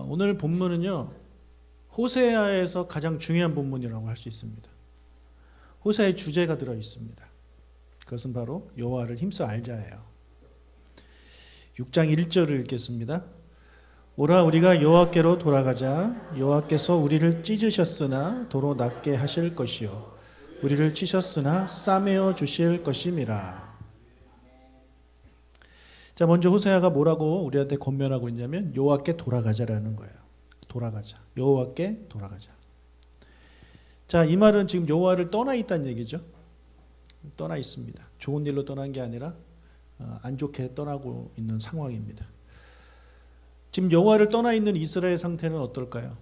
오늘 본문은요, 호세아에서 가장 중요한 본문이라고 할 수 있습니다. 호세아의 주제가 들어 있습니다. 그것은 바로 여호와를 힘써 알자예요. 6장 1절을 읽겠습니다. 오라 우리가 여호와께로 돌아가자. 여호와께서 우리를 찢으셨으나 도로 낫게 하실 것이요 우리를 치셨으나 싸매어 주실 것임이라. 자, 먼저 호세아가 뭐라고 우리한테 권면하고 있냐면 여호와께 돌아가자라는 거예요. 돌아가자. 여호와께 돌아가자. 자, 이 말은 지금 여호와를 떠나 있다는 얘기죠. 떠나 있습니다. 좋은 일로 떠난 게 아니라 안 좋게 떠나고 있는 상황입니다. 지금 여호와를 떠나 있는 이스라엘 상태는 어떨까요?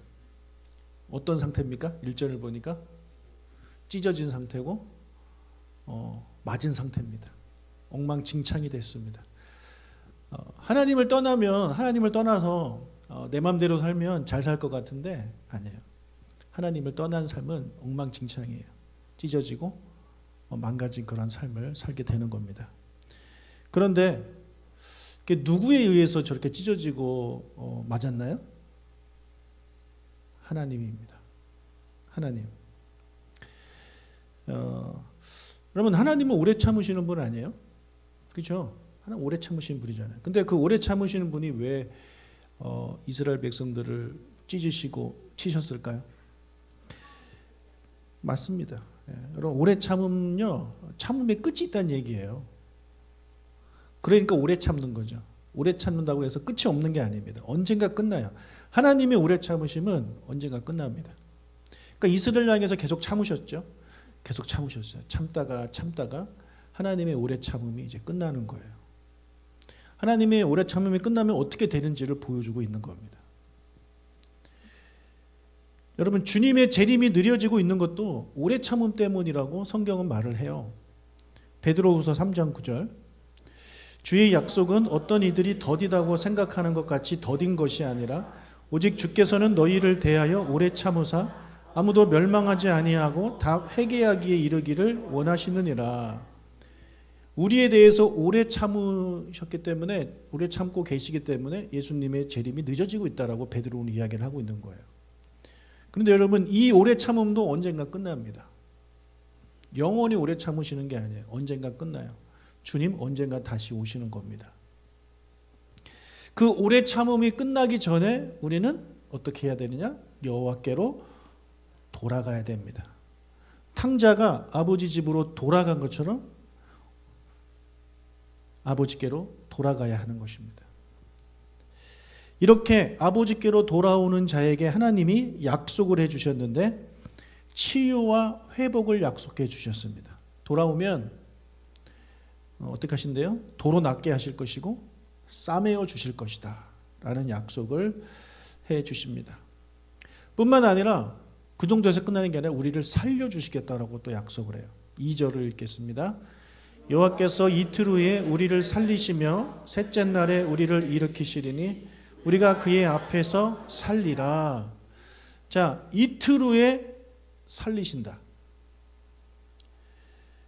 어떤 상태입니까? 1절을 보니까 찢어진 상태고 맞은 상태입니다. 엉망진창이 됐습니다. 하나님을 떠나서 내 맘대로 살면 잘 살 것 같은데 아니에요. 하나님을 떠난 삶은 엉망진창이에요. 찢어지고 망가진 그런 삶을 살게 되는 겁니다. 그런데 누구에 의해서 저렇게 찢어지고 맞았나요? 하나님입니다. 하나님. 여러분, 하나님은 오래 참으시는 분 아니에요? 그렇죠? 하나님 오래 참으시는 분이잖아요. 근데 그 오래 참으시는 분이 왜 이스라엘 백성들을 찢으시고 치셨을까요? 맞습니다. 여러분, 오래 참음요, 참음의 끝이 있다는 얘기예요. 그러니까 오래 참는 거죠. 오래 참는다고 해서 끝이 없는 게 아닙니다. 언젠가 끝나요. 하나님의 오래 참으심은 언젠가 끝납니다. 그러니까 이스라엘 향해서 계속 참으셨죠. 계속 참으셨어요. 참다가 하나님의 오래 참음이 이제 끝나는 거예요. 하나님의 오래 참음이 끝나면 어떻게 되는지를 보여주고 있는 겁니다. 여러분, 주님의 재림이 느려지고 있는 것도 오래 참음 때문이라고 성경은 말을 해요. 베드로후서 3장 9절. 주의 약속은 어떤 이들이 더디다고 생각하는 것 같이 더딘 것이 아니라 오직 주께서는 너희를 대하여 오래 참으사 아무도 멸망하지 아니하고 다 회개하기에 이르기를 원하시느니라. 우리에 대해서 오래 참으셨기 때문에, 오래 참고 계시기 때문에 예수님의 재림이 늦어지고 있다라고 베드로는 이야기를 하고 있는 거예요. 그런데 여러분, 이 오래 참음도 언젠가 끝납니다. 영원히 오래 참으시는 게 아니에요. 언젠가 끝나요. 주님 언젠가 다시 오시는 겁니다. 그 오래 참음이 끝나기 전에 우리는 어떻게 해야 되느냐? 여호와께로 돌아가야 됩니다. 탕자가 아버지 집으로 돌아간 것처럼 아버지께로 돌아가야 하는 것입니다. 이렇게 아버지께로 돌아오는 자에게 하나님이 약속을 해주셨는데 치유와 회복을 약속해 주셨습니다. 돌아오면 어떻게 하신대요? 도로 낫게 하실 것이고 싸매어 주실 것이다 라는 약속을 해 주십니다. 뿐만 아니라 그 정도에서 끝나는 게 아니라 우리를 살려주시겠다라고 또 약속을 해요. 2절을 읽겠습니다. 여호와께서 이틀 후에 우리를 살리시며 셋째 날에 우리를 일으키시리니 우리가 그의 앞에서 살리라. 자, 이틀 후에 살리신다.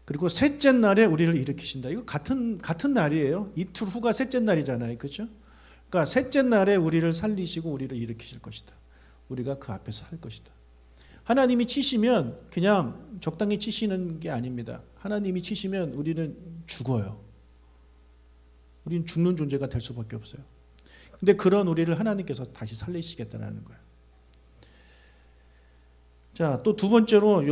그리고 셋째 날에 우리를 일으키신다. 이거 같은 날이에요. 이틀 후가 셋째 날이잖아요. 그렇죠? 그러니까 셋째 날에 우리를 살리시고 우리를 일으키실 것이다. 우리가 그 앞에서 할 것이다. 하나님이 치시면 그냥 적당히 치시는 게 아닙니다. 하나님이 치시면 우리는 죽어요. 우리는 죽는 존재가 될 수밖에 없어요. 근데 그런 우리를 하나님께서 다시 살리시겠다는 거예요. 자, 또 두 번째로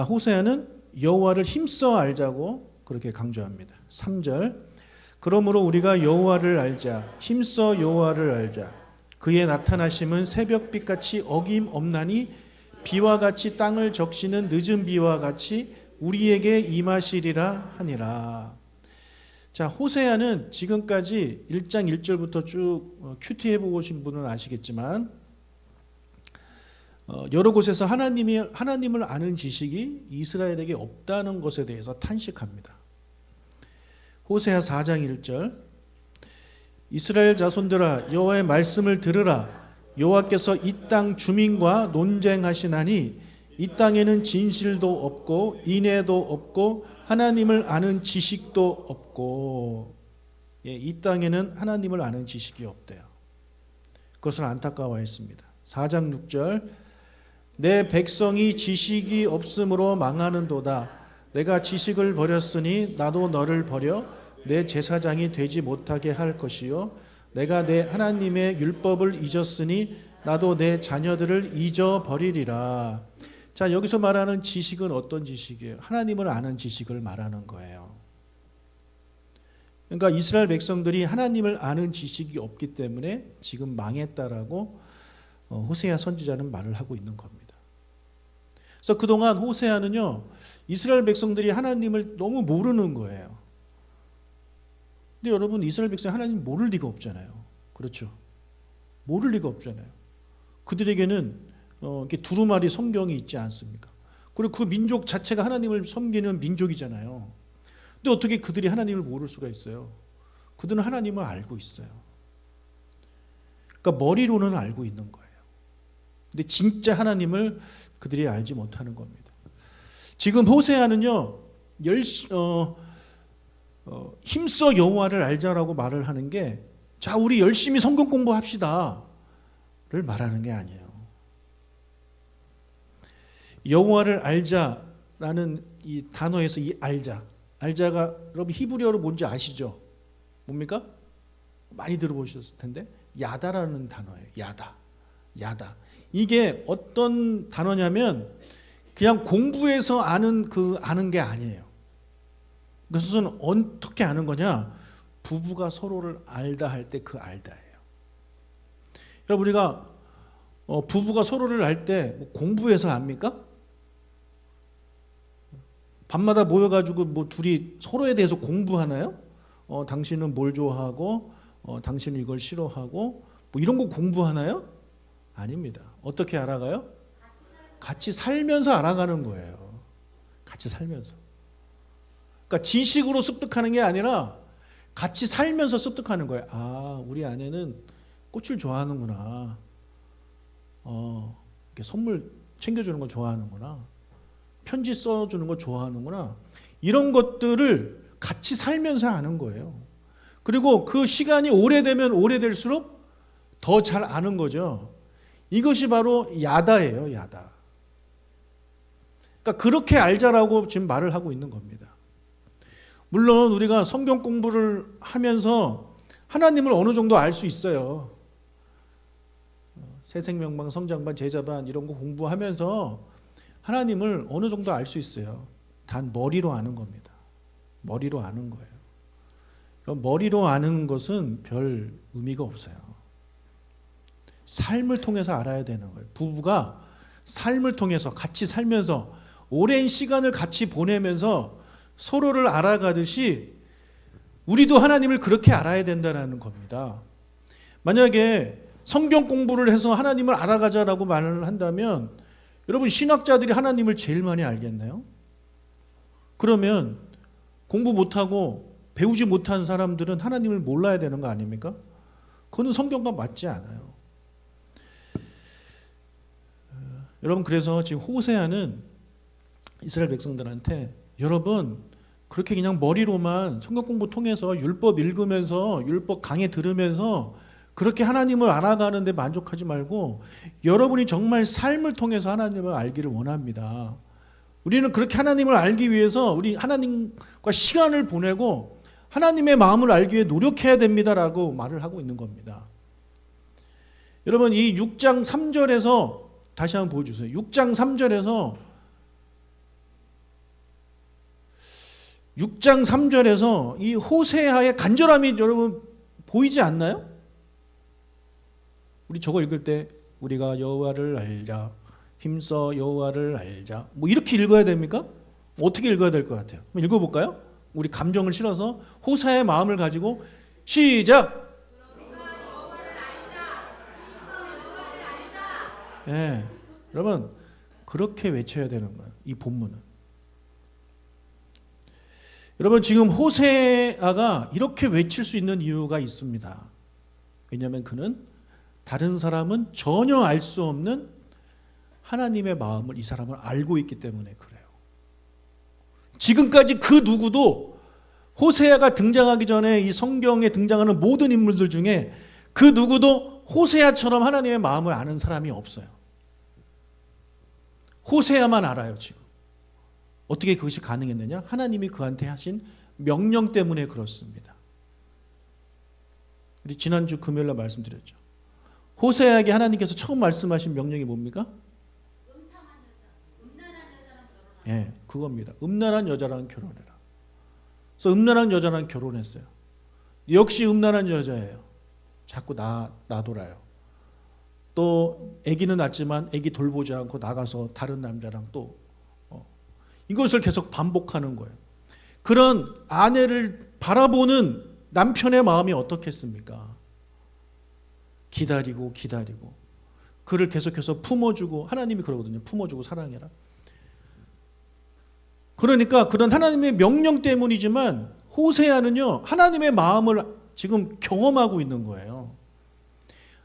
호세아는 여호와를 힘써 알자고 그렇게 강조합니다. 3절. 그러므로 우리가 여호와를 알자. 힘써 여호와를 알자. 그의 나타나심은 새벽빛같이 어김없나니 비와 같이 땅을 적시는 늦은 비와 같이 우리에게 임하시리라 하니라. 자, 호세아는 지금까지 1장 1절부터 쭉 큐티해 보신 분은 아시겠지만 여러 곳에서 하나님을 아는 지식이 이스라엘에게 없다는 것에 대해서 탄식합니다. 호세아 4장 1절. 이스라엘 자손들아 여호와의 말씀을 들으라. 여호와께서 이 땅 주민과 논쟁하시나니 이 땅에는 진실도 없고 인애도 없고 하나님을 아는 지식도 없고. 이 땅에는 하나님을 아는 지식이 없대요. 그것을 안타까워했습니다. 4장 6절 내 백성이 지식이 없으므로 망하는도다. 내가 지식을 버렸으니 나도 너를 버려 내 제사장이 되지 못하게 할 것이요 내가 내 하나님의 율법을 잊었으니 나도 내 자녀들을 잊어버리리라. 자, 여기서 말하는 지식은 어떤 지식이에요? 하나님을 아는 지식을 말하는 거예요. 그러니까 이스라엘 백성들이 하나님을 아는 지식이 없기 때문에 지금 망했다라고 호세아 선지자는 말을 하고 있는 겁니다. 그래서 그동안 호세아는요, 이스라엘 백성들이 하나님을 너무 모르는 거예요. 근데 여러분, 이스라엘 백성이 하나님 모를 리가 없잖아요. 그렇죠? 모를 리가 없잖아요. 그들에게는 이렇게 두루마리 성경이 있지 않습니까? 그리고 그 민족 자체가 하나님을 섬기는 민족이잖아요. 근데 어떻게 그들이 하나님을 모를 수가 있어요? 그들은 하나님을 알고 있어요. 그러니까 머리로는 알고 있는 거예요. 근데 진짜 하나님을 그들이 알지 못하는 겁니다. 지금 호세아는요, 힘써 여호와를 알자라고 말을 하는 게, 자, 우리 열심히 성경 공부합시다를 말하는 게 아니에요. 여호와를 알자라는 이 단어에서 이 알자가 여러분 히브리어로 뭔지 아시죠? 뭡니까? 많이 들어보셨을 텐데 야다라는 단어예요. 야다. 이게 어떤 단어냐면 그냥 공부해서 아는 게 아니에요. 그것은 어떻게 아는 거냐? 부부가 서로를 알다 할 때 그 알다예요. 여러분, 우리가 부부가 서로를 알 때 공부해서 압니까? 밤마다 모여가지고 뭐 둘이 서로에 대해서 공부하나요? 당신은 뭘 좋아하고, 당신은 이걸 싫어하고, 뭐 이런 거 공부하나요? 아닙니다. 어떻게 알아가요? 같이 살면서 알아가는 거예요. 같이 살면서. 그러니까 지식으로 습득하는 게 아니라 같이 살면서 습득하는 거예요. 아, 우리 아내는 꽃을 좋아하는구나. 이렇게 선물 챙겨주는 거 좋아하는구나. 편지 써주는 거 좋아하는구나. 이런 것들을 같이 살면서 아는 거예요. 그리고 그 시간이 오래되면 오래될수록 더 잘 아는 거죠. 이것이 바로 야다예요. 야다. 그러니까 그렇게 알자라고 지금 말을 하고 있는 겁니다. 물론 우리가 성경 공부를 하면서 하나님을 어느 정도 알 수 있어요. 새생명반, 성장반, 제자반 이런 거 공부하면서 하나님을 어느 정도 알 수 있어요. 단 머리로 아는 겁니다. 머리로 아는 거예요. 그럼 머리로 아는 것은 별 의미가 없어요. 삶을 통해서 알아야 되는 거예요. 부부가 삶을 통해서 같이 살면서 오랜 시간을 같이 보내면서 서로를 알아가듯이 우리도 하나님을 그렇게 알아야 된다는 겁니다. 만약에 성경 공부를 해서 하나님을 알아가자라고 말을 한다면 여러분, 신학자들이 하나님을 제일 많이 알겠나요? 그러면 공부 못하고 배우지 못한 사람들은 하나님을 몰라야 되는 거 아닙니까? 그건 성경과 맞지 않아요. 여러분, 그래서 지금 호세아는 이스라엘 백성들한테 여러분, 그렇게 그냥 머리로만 성경 공부 통해서 율법 읽으면서 율법 강해 들으면서 그렇게 하나님을 알아가는데 만족하지 말고 여러분이 정말 삶을 통해서 하나님을 알기를 원합니다. 우리는 그렇게 하나님을 알기 위해서 우리 하나님과 시간을 보내고 하나님의 마음을 알기 위해 노력해야 됩니다라고 말을 하고 있는 겁니다. 여러분, 이 6장 3절에서 다시 한번 보여주세요. 6장 3절에서 이 호세아의 간절함이 여러분 보이지 않나요? 우리 저거 읽을 때 우리가 여호와를 알자, 힘써 여호와를 알자, 뭐 이렇게 읽어야 됩니까? 어떻게 읽어야 될 것 같아요? 한번 읽어볼까요? 우리 감정을 실어서 호세아의 마음을 가지고 시작. 네, 여러분 그렇게 외쳐야 되는 거예요. 이 본문은. 여러분, 지금 호세아가 이렇게 외칠 수 있는 이유가 있습니다. 왜냐하면 그는 다른 사람은 전혀 알 수 없는 하나님의 마음을 이 사람을 알고 있기 때문에 그래요. 지금까지 그 누구도 호세아가 등장하기 전에 이 성경에 등장하는 모든 인물들 중에 그 누구도 호세아처럼 하나님의 마음을 아는 사람이 없어요. 호세아만 알아요, 지금. 어떻게 그것이 가능했느냐? 하나님이 그한테 하신 명령 때문에 그렇습니다. 우리 지난주 금요일날 말씀드렸죠. 호세아에게 하나님께서 처음 말씀하신 명령이 뭡니까? 예, 그겁니다. 음란한 여자랑 결혼해라. 그래서 음란한 여자랑 결혼했어요. 역시 음란한 여자예요. 자꾸 놔돌아요. 또 아기는 낳지만 아기 돌보지 않고 나가서 다른 남자랑 또 이것을 계속 반복하는 거예요. 그런 아내를 바라보는 남편의 마음이 어떻겠습니까? 기다리고 그를 계속해서 품어주고, 하나님이 그러거든요. 품어주고 사랑해라. 그러니까 그런 하나님의 명령 때문이지만 호세아는요, 하나님의 마음을 지금 경험하고 있는 거예요.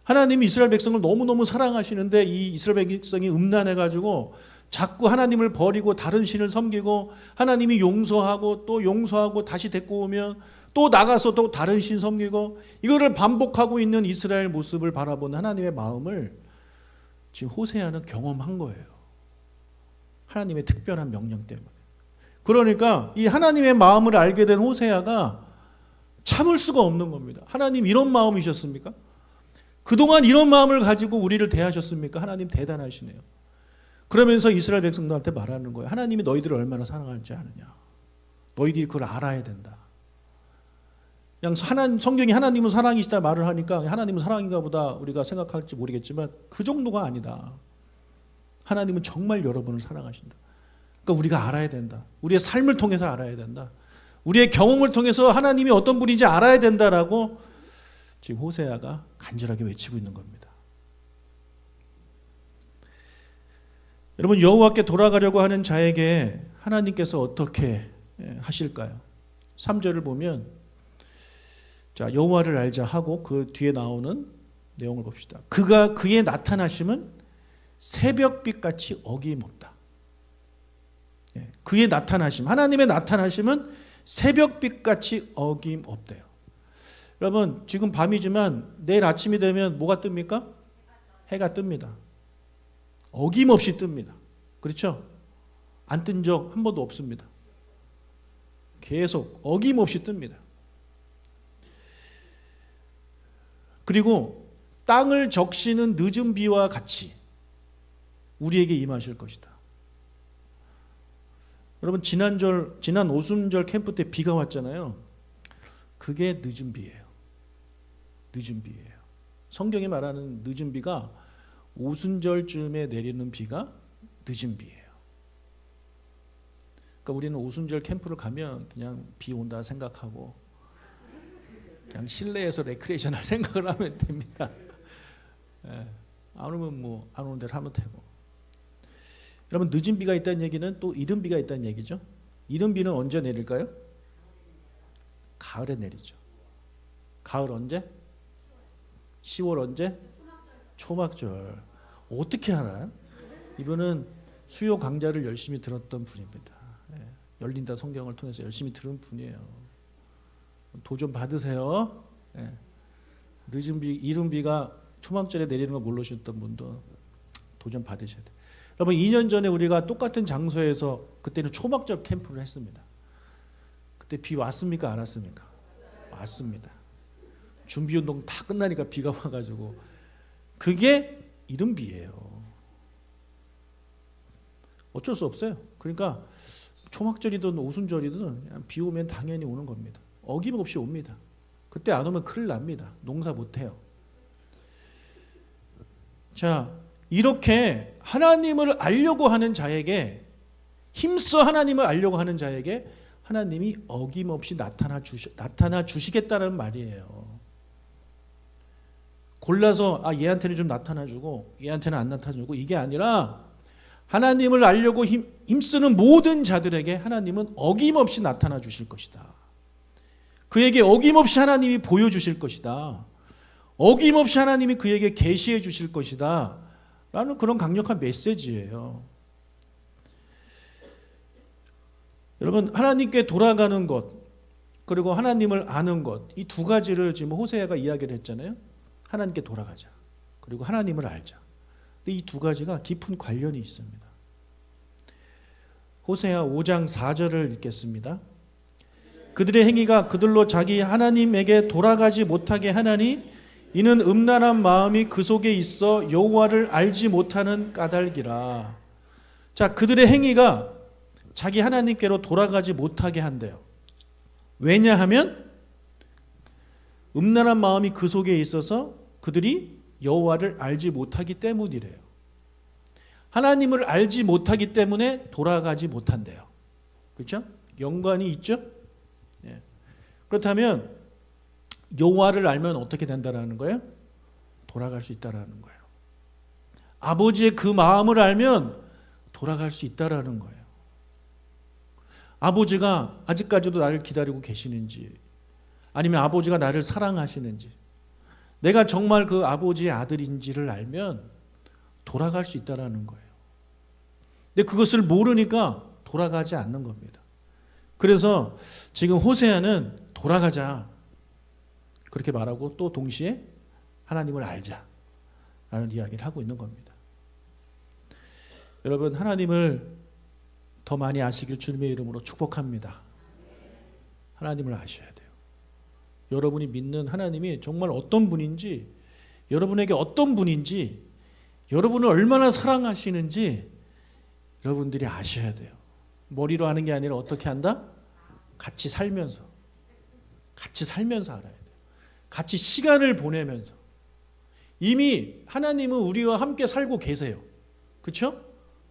하나님이 이스라엘 백성을 너무너무 사랑하시는데 이 이스라엘 백성이 음란해가지고 자꾸 하나님을 버리고 다른 신을 섬기고, 하나님이 용서하고 또 용서하고 다시 데리고 오면 또 나가서 또 다른 신 섬기고, 이거를 반복하고 있는 이스라엘 모습을 바라보는 하나님의 마음을 지금 호세아는 경험한 거예요. 하나님의 특별한 명령 때문에. 그러니까 이 하나님의 마음을 알게 된 호세아가 참을 수가 없는 겁니다. 하나님 이런 마음이셨습니까? 그동안 이런 마음을 가지고 우리를 대하셨습니까? 하나님 대단하시네요. 그러면서 이스라엘 백성들한테 말하는 거예요. 하나님이 너희들을 얼마나 사랑할지 아느냐. 너희들이 그걸 알아야 된다. 그냥 성경이 하나님은 사랑이시다 말을 하니까 하나님은 사랑인가 보다 우리가 생각할지 모르겠지만 그 정도가 아니다. 하나님은 정말 여러분을 사랑하신다. 그러니까 우리가 알아야 된다. 우리의 삶을 통해서 알아야 된다. 우리의 경험을 통해서 하나님이 어떤 분인지 알아야 된다라고 지금 호세아가 간절하게 외치고 있는 겁니다. 여러분, 여호와께 돌아가려고 하는 자에게 하나님께서 어떻게 하실까요? 3절을 보면, 자, 여호와를 알자 하고 그 뒤에 나오는 내용을 봅시다. 그의 나타나심은 새벽빛같이 어김없다. 그의 나타나심, 하나님의 나타나심은 새벽빛같이 어김없대요. 여러분, 지금 밤이지만 내일 아침이 되면 뭐가 뜹니까? 해가 뜹니다. 어김없이 뜹니다. 그렇죠? 안 뜬 적 한 번도 없습니다. 계속 어김없이 뜹니다. 그리고 땅을 적시는 늦은 비와 같이 우리에게 임하실 것이다. 여러분, 지난 오순절 캠프 때 비가 왔잖아요. 그게 늦은 비예요. 늦은 비예요. 성경이 말하는 늦은 비가 오순절쯤에 내리는 비가 늦은 비예요. 그러니까 우리는 오순절 캠프를 가면 그냥 비 온다 생각하고 그냥 실내에서 레크레이션 할 생각을 하면 됩니다. 안 오면 뭐 안 오는 대로 하면 되고. 여러분, 늦은 비가 있다는 얘기는 또 이른 비가 있다는 얘기죠. 이른 비는 언제 내릴까요? 가을에 내리죠. 가을 언제? 10월 언제? 초막절. 어떻게 알아요? 이분은 수요 강좌를 열심히 들었던 분입니다. 열린다 성경을 통해서 열심히 들은 분이에요. 도전 받으세요. 늦은 비, 이른 비가 초막절에 내리는 걸 모르셨던 분도 도전 받으셔야 돼요. 여러분, 2년 전에 우리가 똑같은 장소에서 그때는 초막절 캠프를 했습니다. 그때 비 왔습니까? 안 왔습니까? 왔습니다. 준비운동 다 끝나니까 비가 와가지고 그게 이른 비예요. 어쩔 수 없어요. 그러니까 초막절이든 오순절이든 그냥 비 오면 당연히 오는 겁니다. 어김없이 옵니다. 그때 안 오면 큰일 납니다. 농사 못해요. 자, 이렇게 하나님을 알려고 하는 자에게, 힘써 하나님을 알려고 하는 자에게 하나님이 어김없이 나타나 주시겠다는 말이에요. 골라서 얘한테는 좀 나타나주고 얘한테는 안 나타나주고 이게 아니라 하나님을 알려고 힘쓰는 모든 자들에게 하나님은 어김없이 나타나 주실 것이다. 그에게 어김없이 하나님이 보여주실 것이다. 어김없이 하나님이 그에게 계시해 주실 것이다. 라는 그런 강력한 메시지예요. 여러분, 하나님께 돌아가는 것 그리고 하나님을 아는 것, 이 두 가지를 지금 호세아가 이야기를 했잖아요. 하나님께 돌아가자. 그리고 하나님을 알자. 근데 이 두 가지가 깊은 관련이 있습니다. 호세아 5장 4절을 읽겠습니다. 그들의 행위가 그들로 자기 하나님에게 돌아가지 못하게 하나니 이는 음란한 마음이 그 속에 있어 여호와를 알지 못하는 까닭이라. 자, 그들의 행위가 자기 하나님께로 돌아가지 못하게 한대요. 왜냐하면 음란한 마음이 그 속에 있어서 그들이 여호와를 알지 못하기 때문이래요. 하나님을 알지 못하기 때문에 돌아가지 못한대요. 그렇죠? 연관이 있죠? 예. 그렇다면 여호와를 알면 어떻게 된다라는 거예요? 돌아갈 수 있다라는 거예요. 아버지의 그 마음을 알면 돌아갈 수 있다라는 거예요. 아버지가 아직까지도 나를 기다리고 계시는지, 아니면 아버지가 나를 사랑하시는지, 내가 정말 그 아버지의 아들인지를 알면 돌아갈 수 있다라는 거예요. 근데 그것을 모르니까 돌아가지 않는 겁니다. 그래서 지금 호세아는 돌아가자 그렇게 말하고 또 동시에 하나님을 알자라는 이야기를 하고 있는 겁니다. 여러분, 하나님을 더 많이 아시길 주님의 이름으로 축복합니다. 하나님을 아셔야 돼요. 여러분이 믿는 하나님이 정말 어떤 분인지, 여러분에게 어떤 분인지, 여러분을 얼마나 사랑하시는지 여러분들이 아셔야 돼요. 머리로 하는 게 아니라 어떻게 한다? 같이 살면서 알아야 돼요. 같이 시간을 보내면서. 이미 하나님은 우리와 함께 살고 계세요. 그렇죠?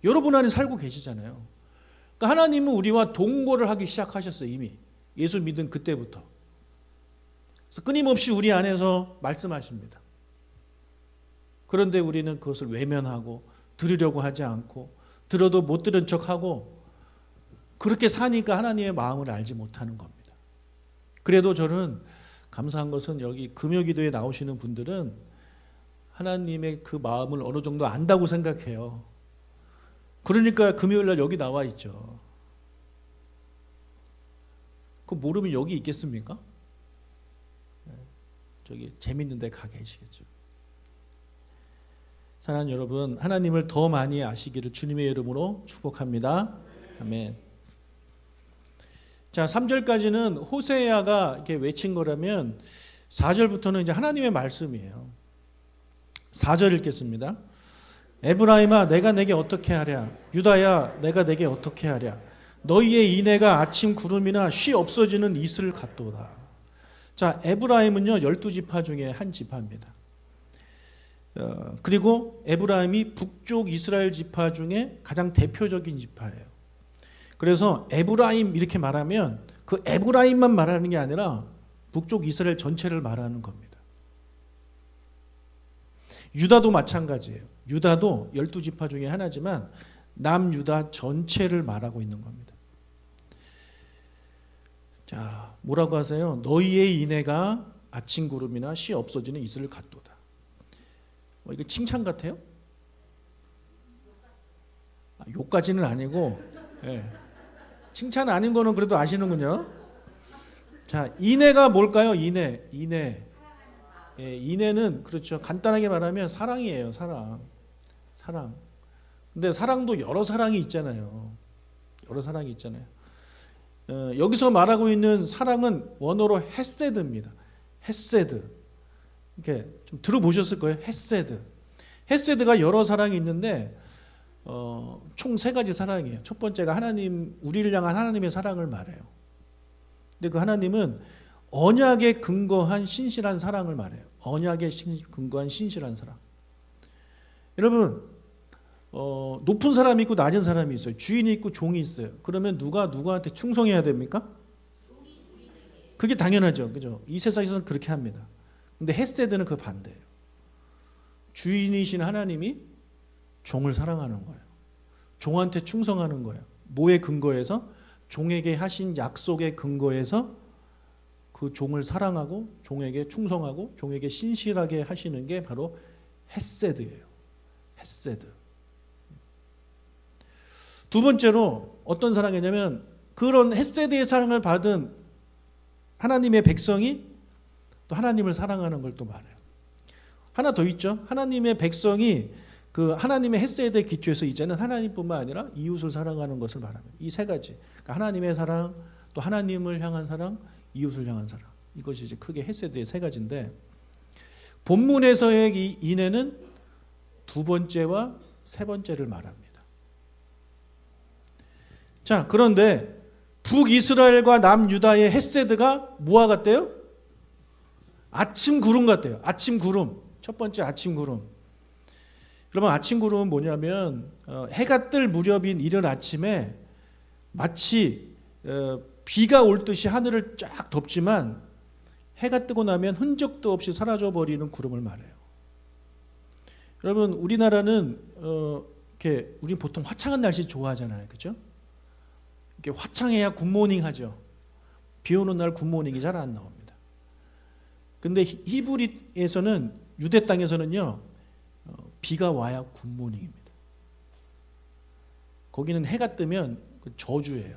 여러분 안에 살고 계시잖아요. 그러니까 하나님은 우리와 동거를 하기 시작하셨어요. 이미 예수 믿은 그때부터. 그래서 끊임없이 우리 안에서 말씀하십니다. 그런데 우리는 그것을 외면하고 들으려고 하지 않고, 들어도 못 들은 척하고, 그렇게 사니까 하나님의 마음을 알지 못하는 겁니다. 그래도 저는 감사한 것은 여기 금요기도에 나오시는 분들은 하나님의 그 마음을 어느 정도 안다고 생각해요. 그러니까 금요일날 여기 나와 있죠. 그 모르면 여기 있겠습니까? 저기 재밌는 데 가 계시겠죠. 사랑하는 여러분, 하나님을 더 많이 아시기를 주님의 이름으로 축복합니다. 아멘. 자, 3절까지는 호세아가 이렇게 외친 거라면 4절부터는 이제 하나님의 말씀이에요. 4절 읽겠습니다. 에브라임아 내가 내게 어떻게 하랴, 유다야 내가 내게 어떻게 하랴, 너희의 인애가 아침 구름이나 쉬 없어지는 이슬 같도다. 자, 에브라임은요 12지파 중에 한 지파입니다. 그리고 에브라임이 북쪽 이스라엘 지파 중에 가장 대표적인 지파예요. 그래서 에브라임 이렇게 말하면 그 에브라임만 말하는 게 아니라 북쪽 이스라엘 전체를 말하는 겁니다. 유다도 마찬가지예요. 유다도 12지파 중에 하나지만 남유다 전체를 말하고 있는 겁니다. 자, 뭐라고 하세요? 너희의 인애가 아침 구름이나 쉬 없어지는 이슬을 같도다. 이거 칭찬 같아요? 욕까지는 아니고, 예. 칭찬 아닌 거는 그래도 아시는군요. 자, 인애가 뭘까요? 인애. 예, 인애는 그렇죠. 간단하게 말하면 사랑이에요. 사랑. 근데 사랑도 여러 사랑이 있잖아요. 여기서 말하고 있는 사랑은 원어로 헤세드입니다. 헤세드. 이렇게 좀 들어보셨을 거예요. 헤세드가 여러 사랑이 있는데 총 3가지 사랑이에요. 첫 번째가 하나님, 우리를 향한 하나님의 사랑을 말해요. 근데 그 하나님은 언약에 근거한 신실한 사랑을 말해요. 언약에 근거한 신실한 사랑. 여러분, 높은 사람이 있고 낮은 사람이 있어요. 주인이 있고 종이 있어요. 그러면 누가 누구한테 충성해야 됩니까? 그게 당연하죠. 그죠? 이 세상에서는 그렇게 합니다. 근데 헤세드는 그 반대예요. 주인이신 하나님이 종을 사랑하는 거예요. 종한테 충성하는 거예요. 뭐에 근거해서? 종에게 하신 약속에 근거해서 그 종을 사랑하고 종에게 충성하고 종에게 신실하게 하시는 게 바로 헤세드예요. 헤세드. 두 번째로 어떤 사랑이냐면 그런 헤세드의 사랑을 받은 하나님의 백성이 또 하나님을 사랑하는 걸 또 말해요. 하나 더 있죠. 하나님의 백성이 그 하나님의 헤세드에 기초해서 이제는 하나님뿐만 아니라 이웃을 사랑하는 것을 말합니다. 이 세 가지. 그러니까 하나님의 사랑, 또 하나님을 향한 사랑, 이웃을 향한 사랑. 이것이 이제 크게 헤세드의 세 가지인데, 본문에서의 이 인애는 두 번째와 세 번째를 말합니다. 자, 그런데 북이스라엘과 남유다의 헤세드가 뭐와 같대요? 아침 구름 같대요. 아침 구름. 첫 번째 아침 구름. 그러면 아침 구름은 뭐냐면 해가 뜰 무렵인 이른 아침에 마치 비가 올 듯이 하늘을 쫙 덮지만 해가 뜨고 나면 흔적도 없이 사라져 버리는 구름을 말해요. 여러분, 우리나라는 이렇게 우리 보통 화창한 날씨 좋아하잖아요, 그렇죠? 이렇게 화창해야 굿모닝 하죠. 비 오는 날 굿모닝이 잘 안 나옵니다. 근데 히브리에서는, 유대 땅에서는요, 비가 와야 굿모닝입니다. 거기는 해가 뜨면 저주예요.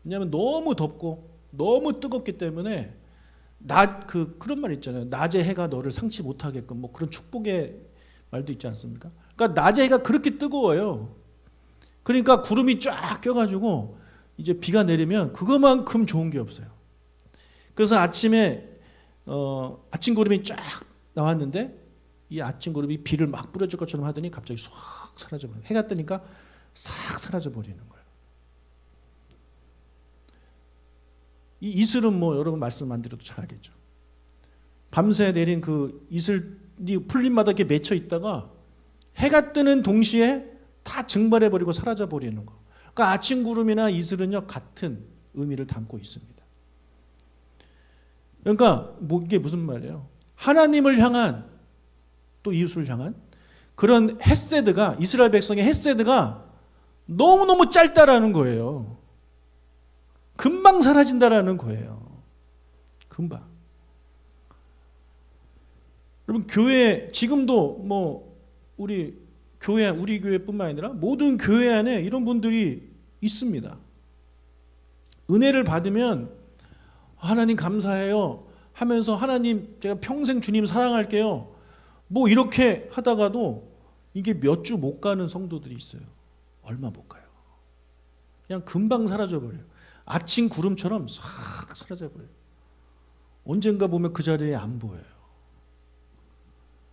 왜냐하면 너무 덥고 너무 뜨겁기 때문에 그런 말 있잖아요. 낮에 해가 너를 상치 못하게끔, 뭐 그런 축복의 말도 있지 않습니까? 그러니까 낮에 해가 그렇게 뜨거워요. 그러니까 구름이 쫙 껴가지고 이제 비가 내리면 그거만큼 좋은 게 없어요. 그래서 아침에 아침 구름이 쫙 나왔는데 이 아침 구름이 비를 막 뿌려줄 것처럼 하더니 갑자기 싹 사라져버려요. 해가 뜨니까 싹 사라져버리는 거예요. 이 이슬은 뭐 여러분 말씀 안 드려도 잘 알겠죠. 밤새 내린 그 이슬이 풀잎마다 이렇게 맺혀 있다가 해가 뜨는 동시에 다 증발해버리고 사라져버리는 거. 그러니까 아침 구름이나 이슬은요, 같은 의미를 담고 있습니다. 그러니까 뭐 이게 무슨 말이에요? 하나님을 향한, 또 이웃을 향한 그런 헤세드가, 이스라엘 백성의 헤세드가 너무너무 짧다라는 거예요. 금방 사라진다라는 거예요. 금방. 여러분, 교회 지금도 뭐 우리 교회뿐만 아니라 모든 교회 안에 이런 분들이 있습니다. 은혜를 받으면 하나님 감사해요 하면서, 하나님 제가 평생 주님 사랑할게요 뭐 이렇게 하다가도 이게 몇 주 못 가는 성도들이 있어요. 얼마 못 가요. 그냥 금방 사라져 버려요. 아침 구름처럼 싹 사라져 버려요. 언젠가 보면 그 자리에 안 보여요.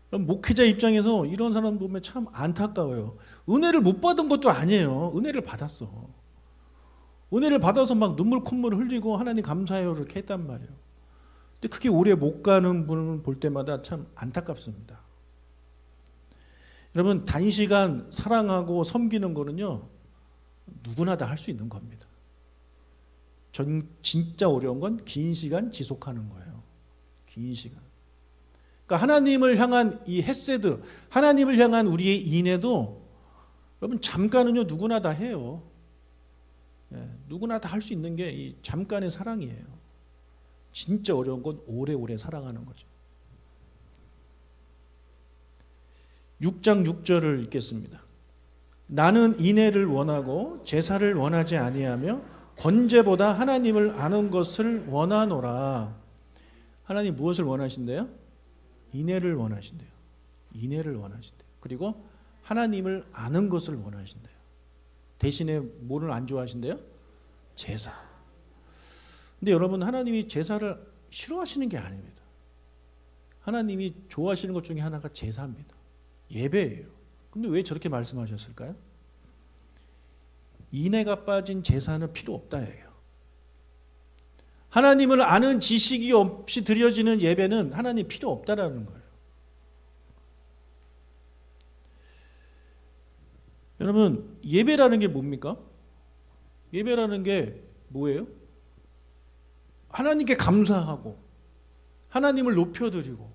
그럼 목회자 입장에서 이런 사람 보면 참 안타까워요. 은혜를 못 받은 것도 아니에요. 은혜를 받았어. 은혜를 받아서 막 눈물 콧물 흘리고 하나님 감사해요 이렇게 했단 말이에요. 근데 그게 오래 못 가는 분을 볼 때마다 참 안타깝습니다. 여러분, 단시간 사랑하고 섬기는 거는요, 누구나 다 할 수 있는 겁니다. 진짜 어려운 건 긴 시간 지속하는 거예요. 긴 시간. 그러니까 하나님을 향한 이 헤세드, 하나님을 향한 우리의 인애도 여러분 잠깐은요 누구나 다 해요. 누구나 다 할 수 있는 게 이 잠깐의 사랑이에요. 진짜 어려운 건 오래오래 사랑하는 거죠. 6장 6절을 읽겠습니다. 나는 인애를 원하고 제사를 원하지 아니하며 번제보다 하나님을 아는 것을 원하노라. 하나님 무엇을 원하신대요? 인애를 원하신대요. 인애를 원하신대요. 그리고 하나님을 아는 것을 원하신대요. 대신에 뭐를 안 좋아하신대요? 제사. 근데 여러분, 하나님이 제사를 싫어하시는 게 아닙니다. 하나님이 좋아하시는 것 중에 하나가 제사입니다. 예배예요. 근데 왜 저렇게 말씀하셨을까요? 인애가 빠진 제사는 필요 없다예요. 하나님을 아는 지식이 없이 드려지는 예배는 하나님 필요 없다라는 거예요. 여러분, 예배라는 게 뭡니까? 예배라는 게 뭐예요? 하나님께 감사하고 하나님을 높여드리고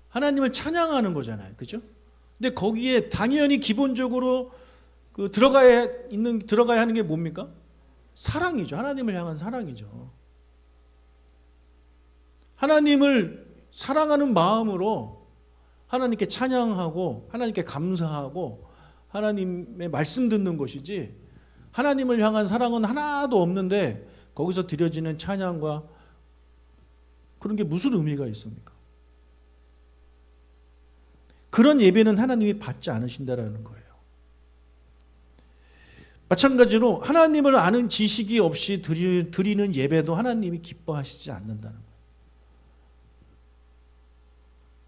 하나님을 찬양하는 거잖아요. 그렇죠? 근데 거기에 당연히 기본적으로 들어가야 하는 게 뭡니까? 사랑이죠. 하나님을 향한 사랑이죠. 하나님을 사랑하는 마음으로 하나님께 찬양하고 하나님께 감사하고 하나님의 말씀 듣는 것이지, 하나님을 향한 사랑은 하나도 없는데 거기서 드려지는 찬양과 그런 게 무슨 의미가 있습니까? 그런 예배는 하나님이 받지 않으신다라는 거예요. 마찬가지로 하나님을 아는 지식이 없이 드리는 예배도 하나님이 기뻐하시지 않는다는 거예요.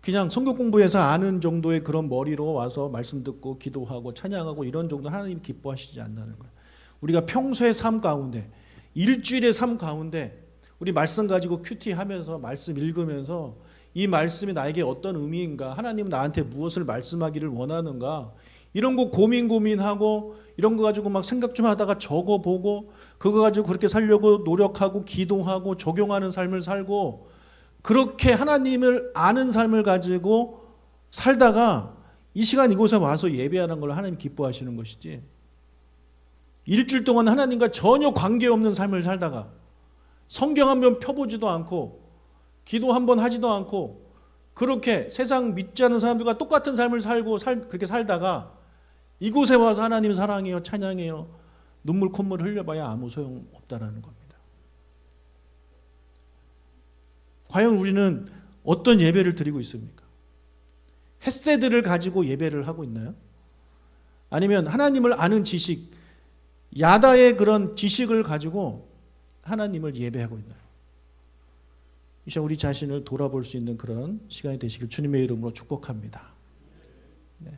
그냥 성경 공부해서 아는 정도의 그런 머리로 와서 말씀 듣고 기도하고 찬양하고 이런 정도 하나님이 기뻐하시지 않는다는 거예요. 우리가 평소의 삶 가운데, 일주일의 삶 가운데 우리 말씀 가지고 큐티하면서 말씀 읽으면서 이 말씀이 나에게 어떤 의미인가, 하나님은 나한테 무엇을 말씀하기를 원하는가, 이런 거 고민하고 이런 거 가지고 막 생각 좀 하다가 적어보고 그거 가지고 그렇게 살려고 노력하고 기도하고 적용하는 삶을 살고, 그렇게 하나님을 아는 삶을 가지고 살다가 이 시간 이곳에 와서 예배하는 걸 하나님 기뻐하시는 것이지, 일주일 동안 하나님과 전혀 관계없는 삶을 살다가 성경 한 번 펴보지도 않고 기도 한 번 하지도 않고 그렇게 세상 믿지 않는 사람들과 똑같은 삶을 살고 그렇게 살다가 이곳에 와서 하나님 사랑해요, 찬양해요, 눈물 콧물 흘려봐야 아무 소용없다라는 겁니다. 과연 우리는 어떤 예배를 드리고 있습니까? 햇새들을 가지고 예배를 하고 있나요? 아니면 하나님을 아는 지식, 야다의 그런 지식을 가지고 하나님을 예배하고 있나요? 이 시간 우리 자신을 돌아볼 수 있는 그런 시간이 되시길 주님의 이름으로 축복합니다. 네.